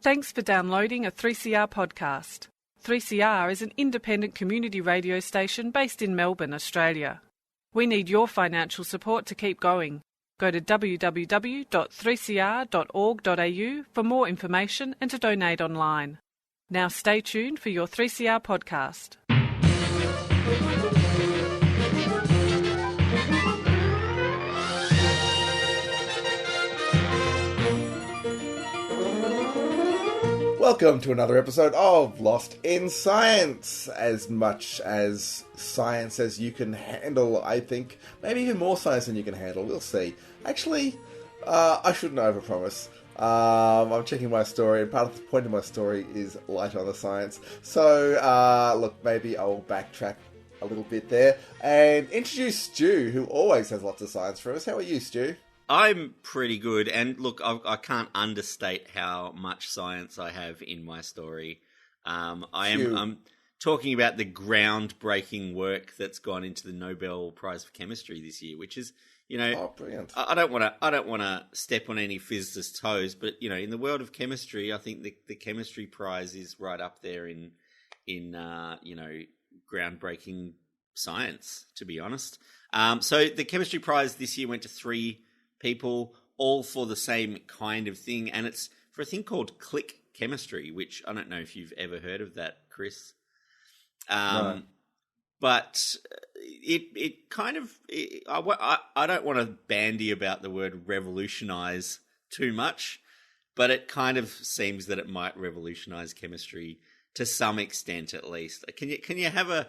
Thanks for downloading a 3CR podcast. 3CR is an independent community radio station based in Melbourne, Australia. We need your financial support to keep going. Go to www.3cr.org.au for more information and to donate online. Now stay tuned for your 3CR podcast. Welcome to another episode of Lost in Science. As much as science as you can handle, I think. Maybe even more science than you can handle. We'll see. Actually, I shouldn't overpromise. I'm checking my story, and part of the point of my story is light on the science. So, look, maybe I'll backtrack a little bit there and introduce Stu, who always has lots of science for us. How are you, Stu? I'm pretty good, and look, I can't understate how much science I have in my story. I'm talking about the groundbreaking work that's gone into the Nobel Prize for Chemistry this year, which is, brilliant. I don't want to step on any physicists' toes, but in the world of chemistry, I think the chemistry prize is right up there in groundbreaking science, to be honest. So the chemistry prize this year went to 3 people, all for the same kind of thing, and it's for a thing called click chemistry, which I don't know if you've ever heard of that, Chris. No. But it kind of I don't want to bandy about the word revolutionize too much, but it kind of seems that it might revolutionize chemistry to some extent, at least. Can you have a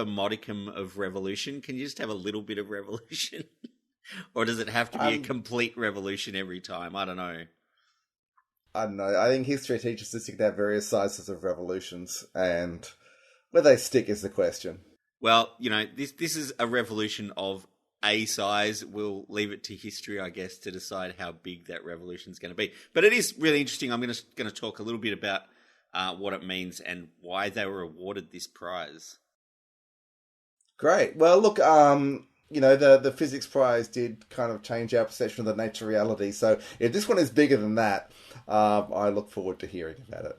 modicum of revolution? Can you just have a little bit of revolution? Or does it have to be a complete revolution every time? I don't know. I don't know. I think history teaches us to have various sizes of revolutions, and where they stick is the question. Well, this is a revolution of a size. We'll leave it to history, I guess, to decide how big that revolution is going to be. But it is really interesting. I'm going to talk a little bit about what it means and why they were awarded this prize. Great. Well, look, the physics prize did kind of change our perception of the nature of reality. So if this one is bigger than that, I look forward to hearing about it.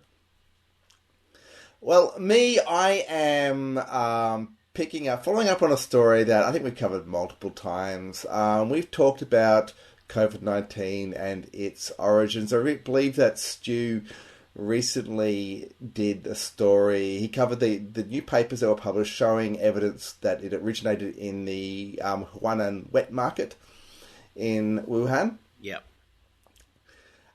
Well, I am following up on a story that I think we've covered multiple times. We've talked about COVID-19 and its origins. I believe that Stu recently did a story. He covered the new papers that were published showing evidence that it originated in the Wuhan wet market in Wuhan. Yep.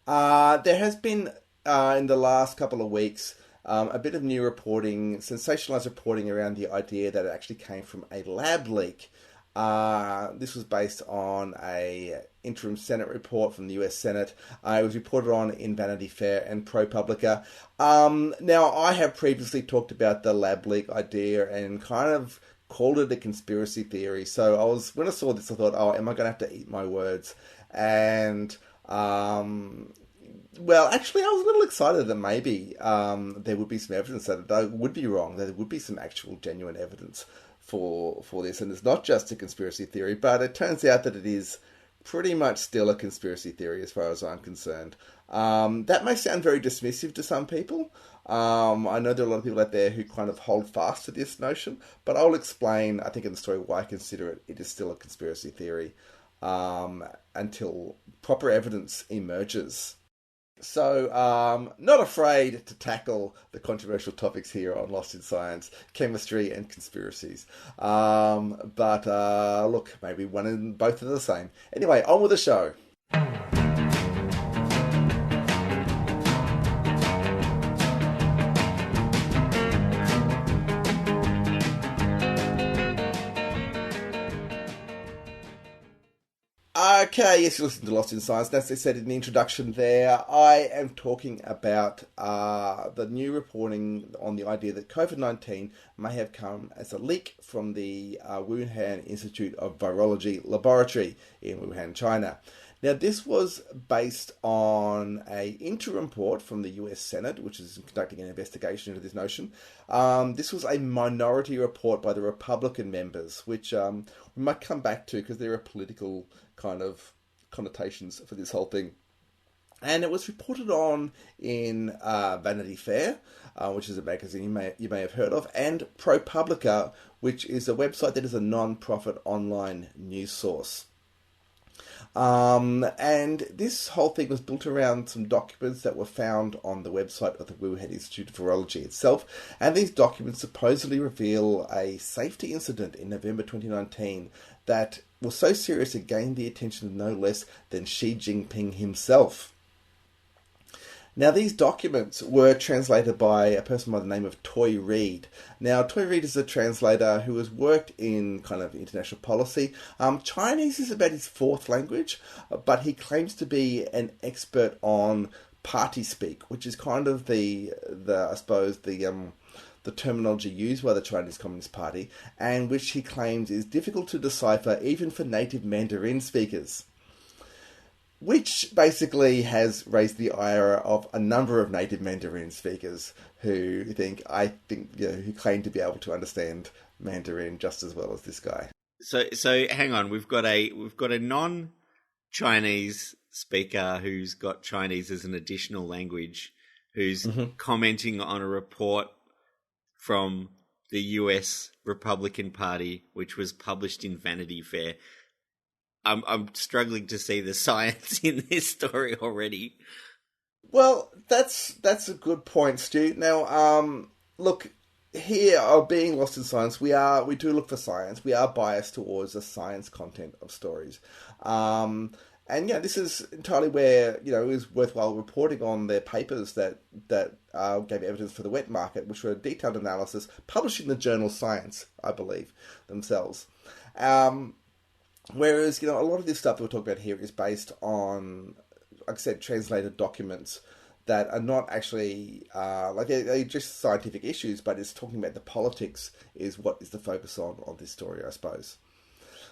There has been, in the last couple of weeks, a bit of new reporting, sensationalized reporting around the idea that it actually came from a lab leak. This was based on a interim Senate report from the US Senate. It was reported on in Vanity Fair and ProPublica. Now, I have previously talked about the lab leak idea and kind of called it a conspiracy theory. So when I saw this, I thought, am I going to have to eat my words? And well, actually, I was a little excited that maybe there would be some evidence that I would be wrong, that there would be some actual genuine evidence for this. And it's not just a conspiracy theory, but it turns out that it is pretty much still a conspiracy theory as far as I'm concerned. That may sound very dismissive to some people. I know there are a lot of people out there who kind of hold fast to this notion, but I'll explain, I think in the story, why I consider it is still a conspiracy theory until proper evidence emerges. So, not afraid to tackle the controversial topics here on Lost in Science, chemistry and conspiracies. But look, maybe one and both are the same. Anyway, on with the show. Okay, yes, you listen to Lost in Science. As I said in the introduction there, I am talking about the new reporting on the idea that COVID-19 may have come as a leak from the Wuhan Institute of Virology laboratory in Wuhan, China. Now, this was based on an interim report from the US Senate, which is conducting an investigation into this notion. This was a minority report by the Republican members, which we might come back to because there are political kind of connotations for this whole thing. And it was reported on in Vanity Fair, which is a magazine you may have heard of, and ProPublica, which is a website that is a non-profit online news source. And this whole thing was built around some documents that were found on the website of the Wuhan Institute of Virology itself. And these documents supposedly reveal a safety incident in November 2019 that was so serious it gained the attention of no less than Xi Jinping himself. Now, these documents were translated by a person by the name of Toy Reed. Now, Toy Reed is a translator who has worked in kind of international policy. Chinese is about his fourth language, but he claims to be an expert on party speak, which is kind of the terminology used by the Chinese Communist Party, and which he claims is difficult to decipher even for native Mandarin speakers. Which basically has raised the ire of a number of native Mandarin speakers who who claim to be able to understand Mandarin just as well as this guy. So hang on, we've got a non-Chinese speaker who's got Chinese as an additional language, who's commenting on a report from the US Republican Party, which was published in Vanity Fair. I'm struggling to see the science in this story already. Well, that's a good point, Stu. Now, look, here, being lost in science, we do look for science. We are biased towards the science content of stories. And this is entirely where, it was worthwhile reporting on their papers that gave evidence for the wet market, which were a detailed analysis published in the journal Science, I believe, themselves. Whereas, a lot of this stuff that we're talking about here is based on, like I said, translated documents that are not actually, they're just scientific issues, but it's talking about the politics is what is the focus on this story, I suppose.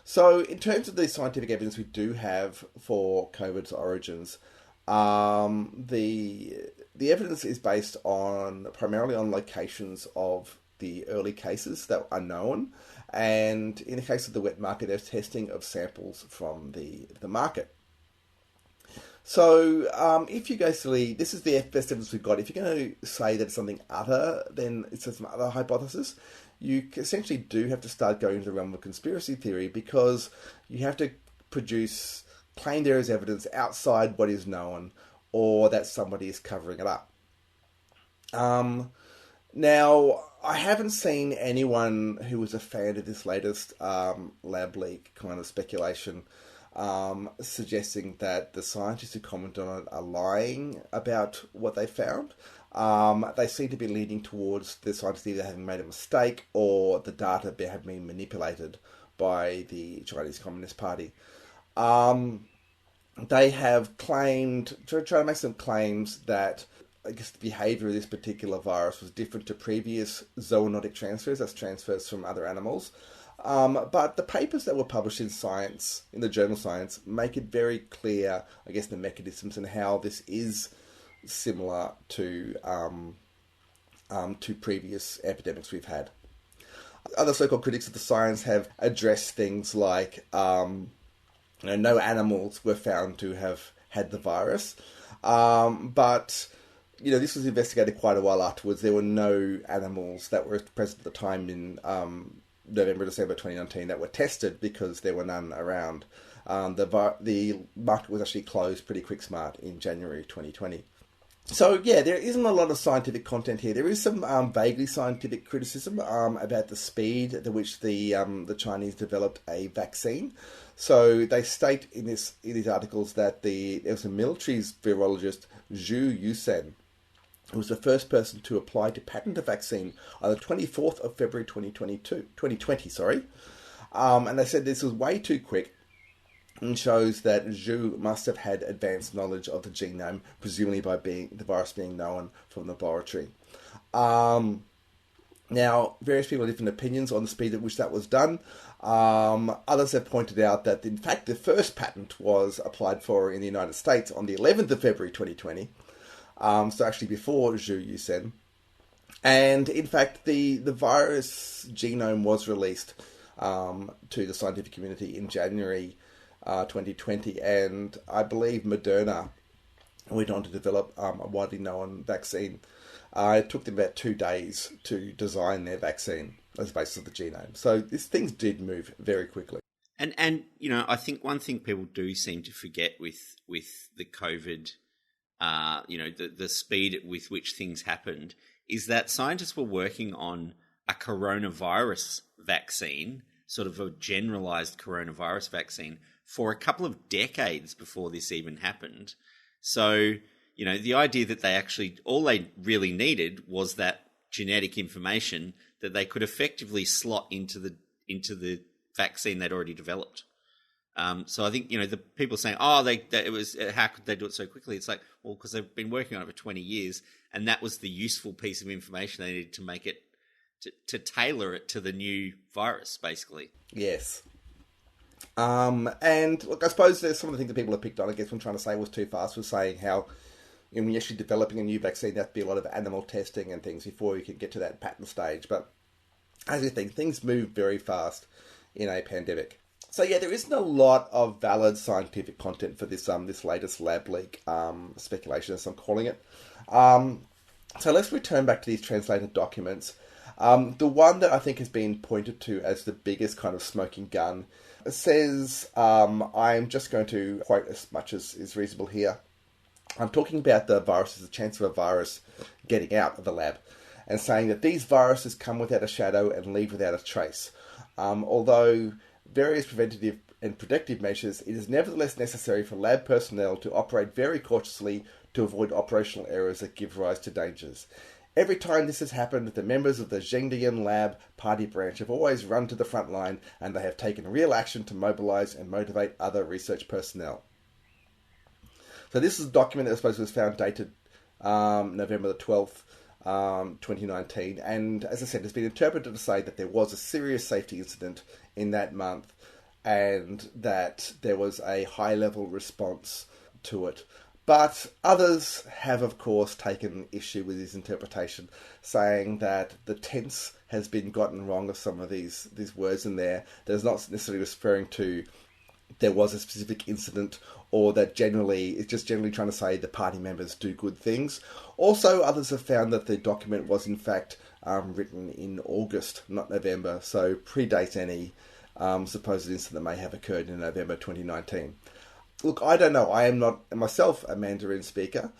So, in terms of the scientific evidence we do have for COVID's origins, the evidence is based primarily on locations of the early cases that are known. And in the case of the wet market, there's testing of samples from the market. So if you this is the best evidence we've got. If you're going to say that it's something other than it's some other hypothesis, you essentially do have to start going into the realm of conspiracy theory, because you have to claim there is evidence outside what is known, or that somebody is covering it up. Now, I haven't seen anyone who was a fan of this latest lab leak kind of speculation suggesting that the scientists who commented on it are lying about what they found. They seem to be leaning towards the scientists either having made a mistake or the data have been manipulated by the Chinese Communist Party. They have claimed, trying to make some claims that I guess the behaviour of this particular virus was different to previous zoonotic transfers, that's transfers from other animals. But the papers that were published in Science, in the journal Science, make it very clear, I guess, the mechanisms and how this is similar to previous epidemics we've had. Other so-called critics of the science have addressed things like no animals were found to have had the virus, but this was investigated quite a while afterwards. There were no animals that were present at the time in November, December 2019 that were tested, because there were none around. The market was actually closed pretty quick smart in January 2020. So, there isn't a lot of scientific content here. There is some vaguely scientific criticism about the speed at which the Chinese developed a vaccine. So they state in these articles that there was a military virologist, Zhu Yusen, who was the first person to apply to patent a vaccine on the 24th of February 2020. And they said this was way too quick, and shows that Zhu must have had advanced knowledge of the genome, presumably by the virus being known from the laboratory. Now, various people have different opinions on the speed at which that was done. Others have pointed out that, in fact, the first patent was applied for in the United States on the 11th of February 2020. So actually before Zhu Yusen. And in fact, the virus genome was released to the scientific community in January 2020, and I believe Moderna went on to develop a widely known vaccine. It took them about 2 days to design their vaccine as the basis of the genome. So these things did move very quickly. And you know, I think one thing people do seem to forget with the COVID, you know, the speed with which things happened, is that scientists were working on a coronavirus vaccine, sort of a generalized coronavirus vaccine, for a couple of decades before this even happened. So, you know, the idea that all they really needed was that genetic information that they could effectively slot into the vaccine they'd already developed. So I think, you know, the people saying, how could they do it so quickly? It's like, well, because they've been working on it for 20 years, and that was the useful piece of information they needed to make it, to tailor it to the new virus, basically. Yes. And look, I suppose there's some of the things that people have picked on. I guess what I'm trying to say was too fast, was saying how, you know, when you're actually developing a new vaccine, there has to be a lot of animal testing and things before you can get to that patent stage. But as you think, things move very fast in a pandemic. So yeah, there isn't a lot of valid scientific content for this latest lab leak speculation, as I'm calling it. So let's return back to these translated documents. The one that I think has been pointed to as the biggest kind of smoking gun says, I'm just going to quote as much as is reasonable here. I'm talking about the viruses, the chance of a virus getting out of the lab, and saying that these viruses come without a shadow and leave without a trace. Although various preventative and predictive measures, it is nevertheless necessary for lab personnel to operate very cautiously to avoid operational errors that give rise to dangers. Every time this has happened, the members of the Zhengdian Lab party branch have always run to the front line, and they have taken real action to mobilize and motivate other research personnel. So this is a document that I suppose was found dated November the 12th, 2019, and as I said, it's been interpreted to say that there was a serious safety incident in that month and that there was a high-level response to it. But others have, of course, taken issue with his interpretation, saying that the tense has been gotten wrong of some of these words in there. There's not necessarily referring to there was a specific incident, or that generally it's just generally trying to say the party members do good things. Also, others have found that the document was in fact written in August, not November, so predates any supposed incident that may have occurred in November 2019. Look, I don't know. I am not myself a Mandarin speaker,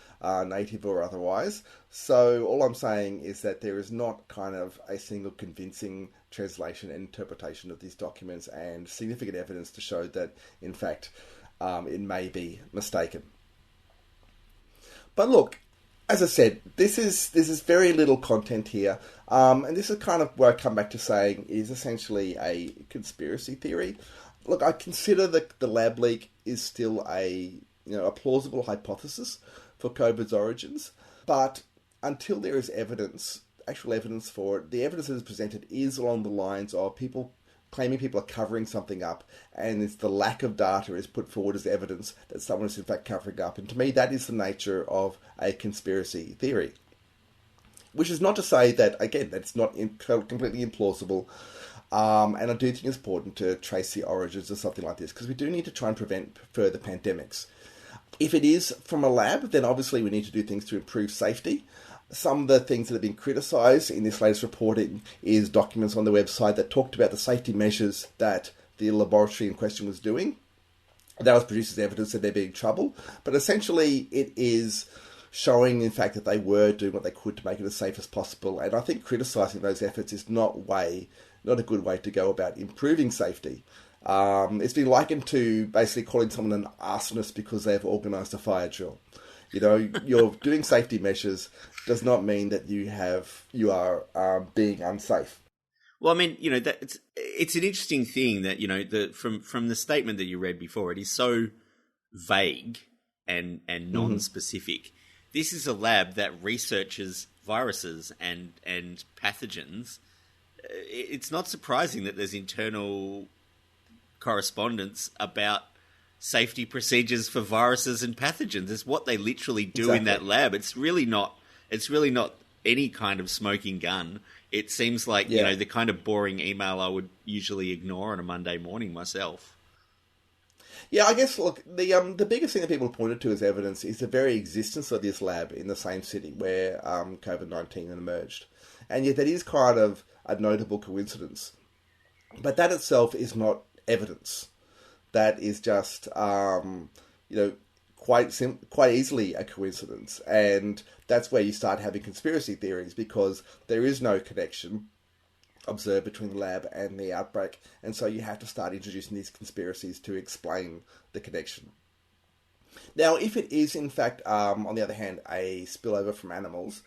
native or otherwise. So all I'm saying is that there is not kind of a single convincing translation and interpretation of these documents, and significant evidence to show that, in fact, it may be mistaken. But look, as I said, this is very little content here, and this is kind of where I come back to saying it is essentially a conspiracy theory. Look, I consider that the lab leak is still a plausible hypothesis for COVID's origins, but until there is evidence, actual evidence for it, the evidence that is presented is along the lines of people claiming people are covering something up, and it's the lack of data is put forward as evidence that someone is in fact covering up. And to me, that is the nature of a conspiracy theory. Which is not to say that, again, that's not completely implausible. And I do think it's important to trace the origins of something like this, because we do need to try and prevent further pandemics. If it is from a lab, then obviously we need to do things to improve safety. Some of the things that have been criticised in this latest reporting is documents on the website that talked about the safety measures that the laboratory in question was doing. That was produced as evidence that they're being in trouble. But essentially it is showing, in fact, that they were doing what they could to make it as safe as possible. And I think criticising those efforts is not a good way to go about improving safety. It's been likened to basically calling someone an arsonist because they've organised a fire drill. You know, you're doing safety measures does not mean that you are being unsafe. Well, I mean, you know, it's an interesting thing that, you know, from the statement that you read before, it is so vague and non-specific. Mm-hmm. This is a lab that researches viruses and pathogens. It's not surprising that there's internal correspondence about safety procedures for viruses and pathogens. It's what they literally do in that lab. It's really not any kind of smoking gun. It seems like, you know, the kind of boring email I would usually ignore on a Monday morning myself. Yeah, I guess, look, the biggest thing that people pointed to as evidence is the very existence of this lab in the same city where COVID-19 emerged. And yet that is kind of a notable coincidence. But that itself is not evidence. That is just, quite easily a coincidence. And that's where you start having conspiracy theories, because there is no connection observed between the lab and the outbreak, and so you have to start introducing these conspiracies to explain the connection. Now, if it is in fact, on the other hand, a spillover from animals,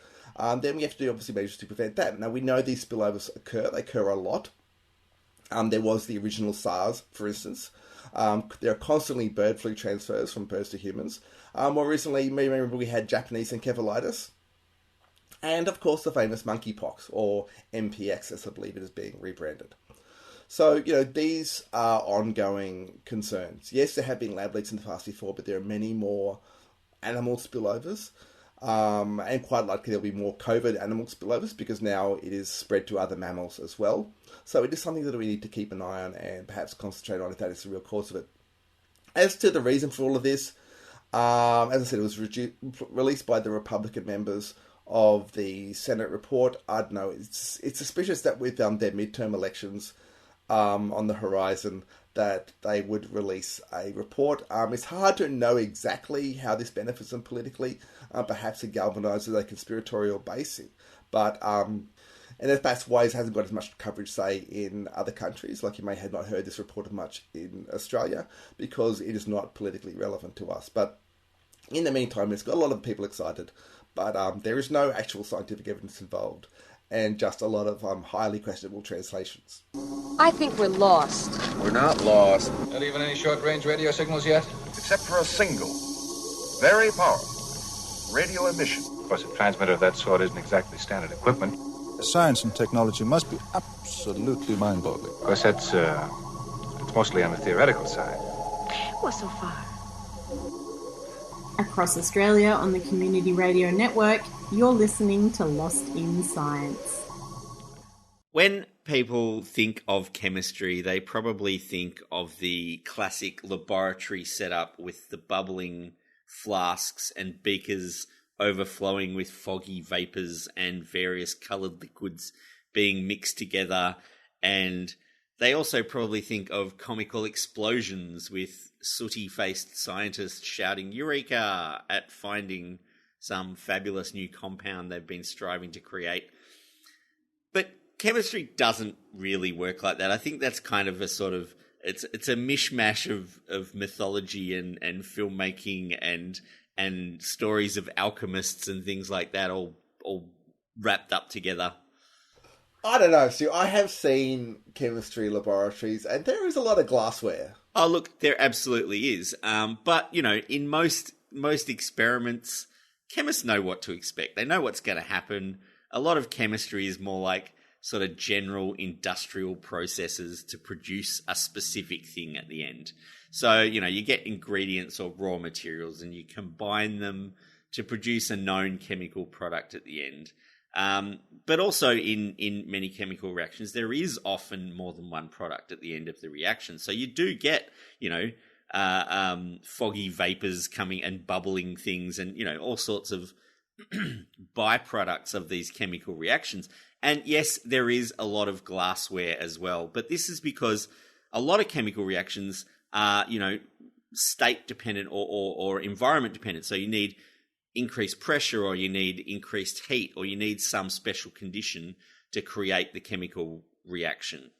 then we have to do obviously measures to prevent that. Now, we know these spillovers occur; they occur a lot. There was the original SARS, for instance. There are constantly bird flu transfers from birds to humans. More recently, you may remember we had Japanese encephalitis. And, of course, the famous monkeypox, or MPX, as I believe it is being rebranded. So, these are ongoing concerns. Yes, there have been lab leaks in the past before, but there are many more animal spillovers. And quite likely there'll be more COVID animal spillovers, because now it is spread to other mammals as well. So it is something that we need to keep an eye on and perhaps concentrate on if that is the real cause of it. As to the reason for all of this, as I said, it was released by the Republican members of the Senate report. I don't know, it's suspicious that with their midterm elections on the horizon, that they would release a report. It's hard to know exactly how this benefits them politically. Perhaps it galvanizes a conspiratorial base, but and that's why it hasn't got as much coverage, say, in other countries. Like, you may have not heard this reported much in Australia, because it is not politically relevant to us. But in the meantime, it's got a lot of people excited. But there is no actual scientific evidence involved, and just a lot of highly questionable translations. I think we're lost. We're not lost. Not even any short-range radio signals yet? Except for a single, very powerful radio emission. Of course, a transmitter of that sort isn't exactly standard equipment. Science and technology must be absolutely mind-boggling. Of course, it's mostly on the theoretical side. Well, so far. Across Australia on the Community Radio Network, you're listening to Lost in Science. When people think of chemistry, they probably think of the classic laboratory setup with the bubbling flasks and beakers overflowing with foggy vapours and various coloured liquids being mixed together. And they also probably think of comical explosions with sooty-faced scientists shouting "Eureka!" at finding some fabulous new compound they've been striving to create. But chemistry doesn't really work like that. I think that's kind of a sort of, it's a mishmash of mythology and filmmaking and stories of alchemists and things like that, all wrapped up together. I don't know, Stu. I have seen chemistry laboratories, and there is a lot of glassware. Oh, look, there absolutely is. But, in most experiments, chemists know what to expect. They know what's going to happen. A lot of chemistry is more like sort of general industrial processes to produce a specific thing at the end. So, you get ingredients or raw materials and you combine them to produce a known chemical product at the end. But also in many chemical reactions, there is often more than one product at the end of the reaction. So you do get, foggy vapors coming and bubbling things and, all sorts of byproducts of these chemical reactions. And yes, there is a lot of glassware as well. But this is because a lot of chemical reactions are, state dependent or environment dependent. So you need increased pressure, or you need increased heat, or you need some special condition to create the chemical reaction.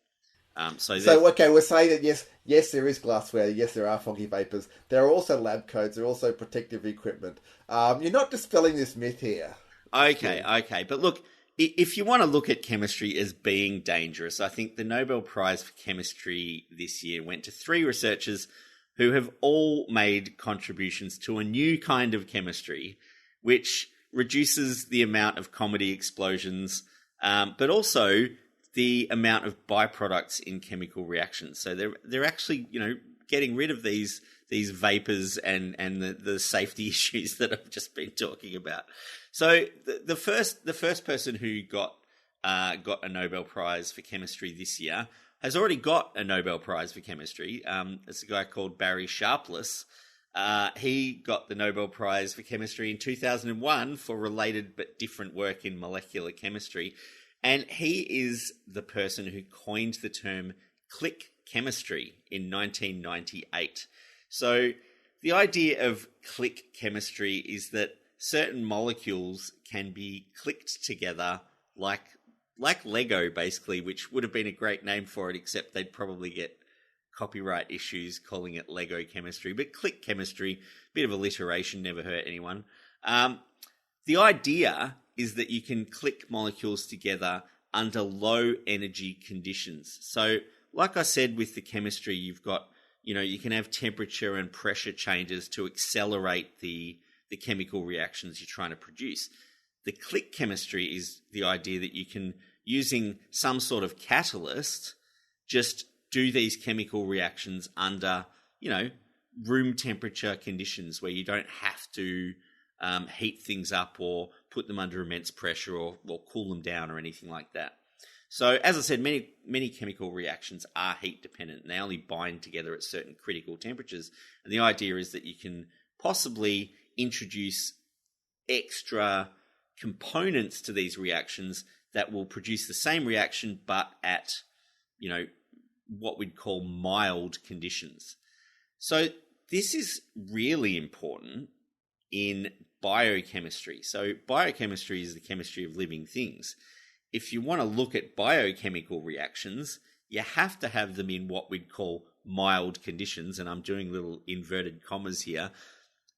Okay, we're saying that yes, there is glassware. Yes, there are foggy vapors. There are also lab coats. There are also protective equipment. You're not dispelling this myth here. Okay. But look, if you want to look at chemistry as being dangerous, I think the Nobel Prize for Chemistry this year went to 3 researchers who have all made contributions to a new kind of chemistry, which reduces the amount of comedy explosions, but also the amount of byproducts in chemical reactions. So they're actually, getting rid of these vapors and the safety issues that I've just been talking about. So the first person who got a Nobel Prize for chemistry this year has already got a Nobel Prize for chemistry. It's a guy called Barry Sharpless. He got the Nobel Prize for chemistry in 2001 for related but different work in molecular chemistry. And he is the person who coined the term click chemistry in 1998. So the idea of click chemistry is that certain molecules can be clicked together like Lego, basically, which would have been a great name for it, except they'd probably get copyright issues calling it Lego chemistry. But click chemistry, bit of alliteration, never hurt anyone. The idea is that you can click molecules together under low energy conditions. So, like I said, with the chemistry, you've got, you can have temperature and pressure changes to accelerate the chemical reactions you're trying to produce. The click chemistry is the idea that you can, using some sort of catalyst, just do these chemical reactions under, room temperature conditions where you don't have to heat things up or put them under immense pressure or cool them down or anything like that. So, as I said, many chemical reactions are heat dependent and they only bind together at certain critical temperatures. And the idea is that you can possibly introduce extra components to these reactions that will produce the same reaction but at, what we'd call mild conditions. So this is really important in biochemistry. So biochemistry is the chemistry of living things. If you want to look at biochemical reactions, you have to have them in what we'd call mild conditions, and I'm doing little inverted commas here,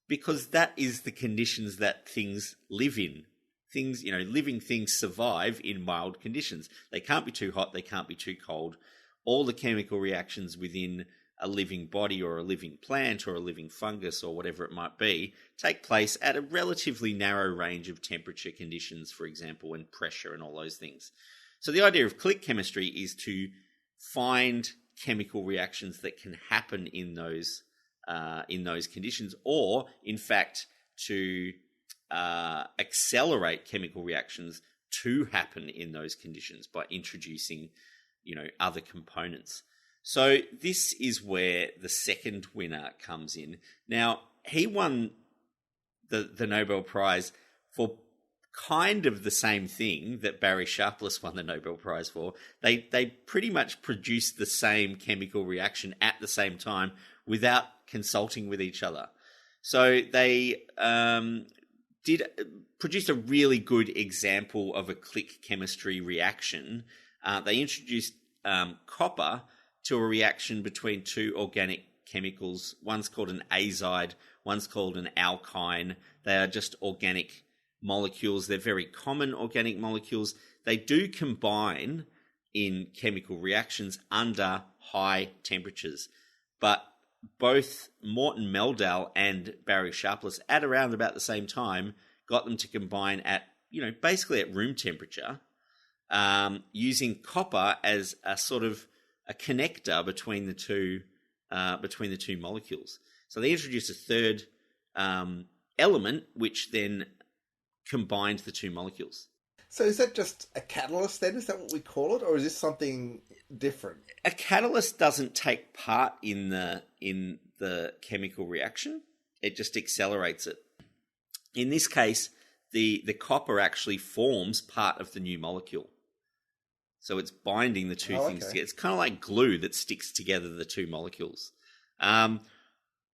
because that is the conditions that things live in. Things, living things survive in mild conditions. They can't be too hot, they can't be too cold. All the chemical reactions within a living body or a living plant or a living fungus or whatever it might be take place at a relatively narrow range of temperature conditions, for example, and pressure and all those things. So the idea of click chemistry is to find chemical reactions that can happen in those conditions, or in fact to accelerate chemical reactions to happen in those conditions by introducing, other components. So this is where the second winner comes in. Now, he won the Nobel Prize for kind of the same thing that Barry Sharpless won the Nobel Prize for. They pretty much produced the same chemical reaction at the same time without consulting with each other. So they produced a really good example of a click chemistry reaction. They introduced copper to a reaction between two organic chemicals. One's called an azide, one's called an alkyne. They are just organic molecules. They're very common organic molecules. They do combine in chemical reactions under high temperatures. But both Morton Meldal and Barry Sharpless, at around about the same time, got them to combine at, basically at room temperature, using copper as a sort of a connector between the two molecules. So they introduced a third element, which then combined the two molecules. So is that just a catalyst then? Is that what we call it? Or is this something different? A catalyst doesn't take part in the chemical reaction. It just accelerates it. In this case, the copper actually forms part of the new molecule. So it's binding the two things together. It's kind of like glue that sticks together the two molecules.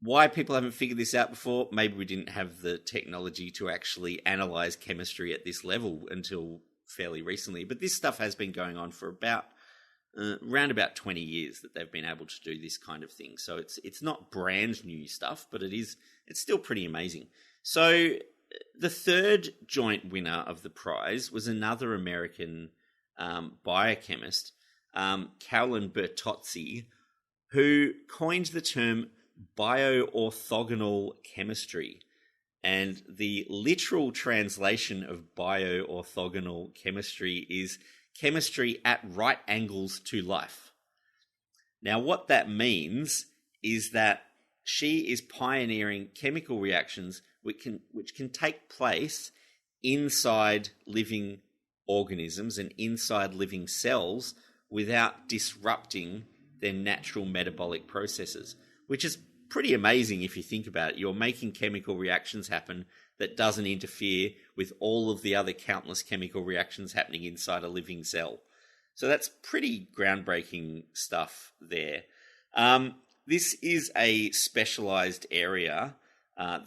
Why people haven't figured this out before? Maybe we didn't have the technology to actually analyze chemistry at this level until fairly recently. But this stuff has been going on for around about 20 years that they've been able to do this kind of thing. So it's not brand new stuff, but it's still pretty amazing. So the third joint winner of the prize was another American biochemist, Carolyn Bertozzi, who coined the term bioorthogonal chemistry. And the literal translation of bioorthogonal chemistry is chemistry at right angles to life. Now, what that means is that she is pioneering chemical reactions which can take place inside living organisms and inside living cells without disrupting their natural metabolic processes, which is pretty amazing if you think about it. You're making chemical reactions happen that doesn't interfere with all of the other countless chemical reactions happening inside a living cell. So that's pretty groundbreaking stuff there. This is a specialized area, or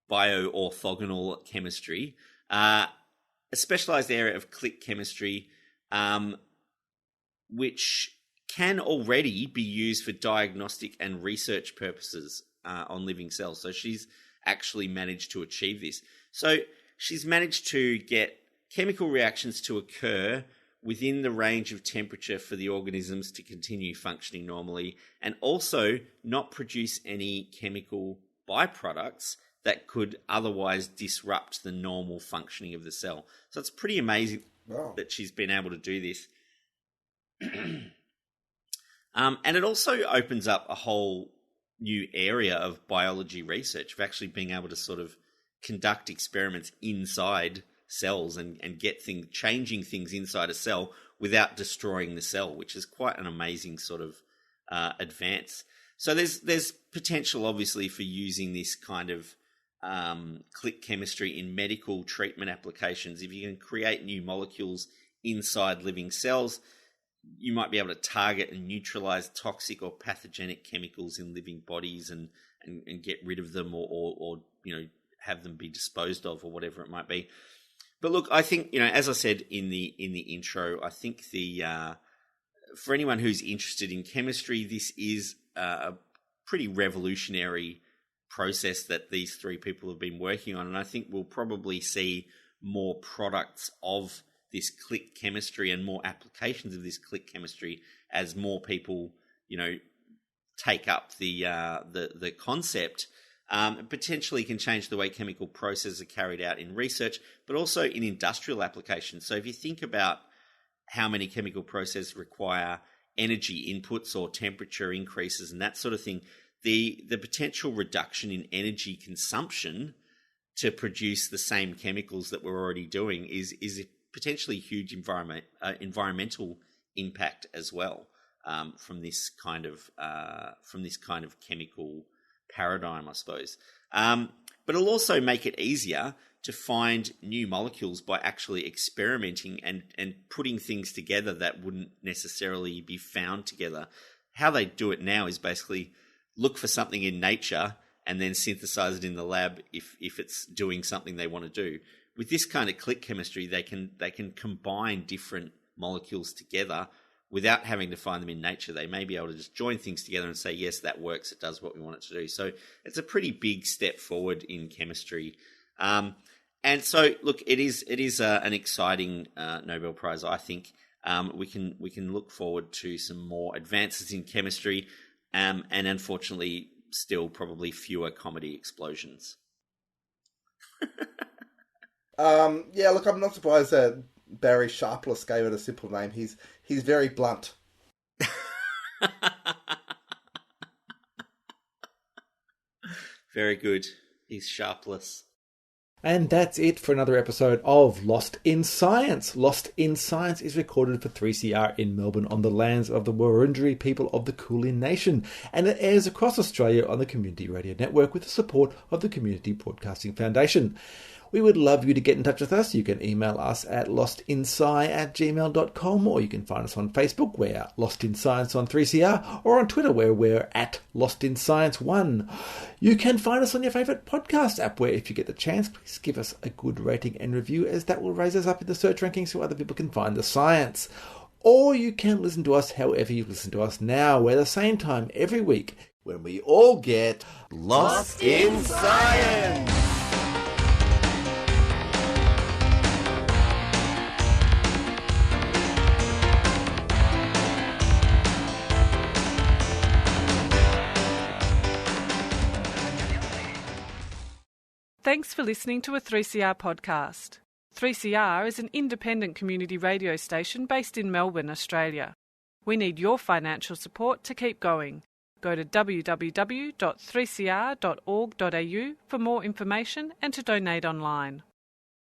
bioorthogonal chemistry, a specialized area of click chemistry, which can already be used for diagnostic and research purposes on living cells. So she's actually managed to achieve this. So she's managed to get chemical reactions to occur within the range of temperature for the organisms to continue functioning normally, and also not produce any chemical byproducts that could otherwise disrupt the normal functioning of the cell. So it's pretty amazing that she's been able to do this. And it also opens up a whole new area of biology research, of actually being able to sort of conduct experiments inside cells and get changing things inside a cell without destroying the cell, which is quite an amazing sort of advance. So there's potential, obviously, for using this kind of click chemistry in medical treatment applications. If you can create new molecules inside living cells, you might be able to target and neutralize toxic or pathogenic chemicals in living bodies and get rid of them or have them be disposed of, or whatever it might be. But look, I think, as I said in the intro, I think for anyone who's interested in chemistry, this is a pretty revolutionary process that these three people have been working on, and I think we'll probably see more products of this click chemistry and more applications of this click chemistry as more people, take up the concept. Potentially can change the way chemical processes are carried out in research, but also in industrial applications. So if you think about how many chemical processes require energy inputs or temperature increases and that sort of thing, the potential reduction in energy consumption to produce the same chemicals that we're already doing is a potentially huge environmental impact as well, from this kind of chemical paradigm, I suppose. But it'll also make it easier to find new molecules by actually experimenting and putting things together that wouldn't necessarily be found together. How they do it now is basically look for something in nature and then synthesize it in the lab if it's doing something they want to do. With this kind of click chemistry, they can combine different molecules together without having to find them in nature. They may be able to just join things together and say, yes, that works. It does what we want it to do. So it's a pretty big step forward in chemistry. And so, look, it is an exciting Nobel Prize, I think. We can look forward to some more advances in chemistry, and unfortunately, still probably fewer comedy explosions. Yeah, look, I'm not surprised that Barry Sharpless gave it a simple name. He's very blunt. Very good. He's sharpless. And that's it for another episode of Lost in Science. Lost in Science is recorded for 3CR in Melbourne on the lands of the Wurundjeri people of the Kulin Nation, and it airs across Australia on the Community Radio Network with the support of the Community Broadcasting Foundation. We would love you to get in touch with us. You can email us at lostinsci@gmail.com, or you can find us on Facebook, we're Lost in Science on 3CR, or on Twitter, where we're at Lost in Science 1. You can find us on your favourite podcast app, where if you get the chance, please give us a good rating and review, as that will raise us up in the search rankings so other people can find the science. Or you can listen to us however you listen to us now. We're the same time every week when we all get Lost in Science! Thanks for listening to a 3CR podcast. 3CR is an independent community radio station based in Melbourne, Australia. We need your financial support to keep going. Go to www.3cr.org.au for more information and to donate online.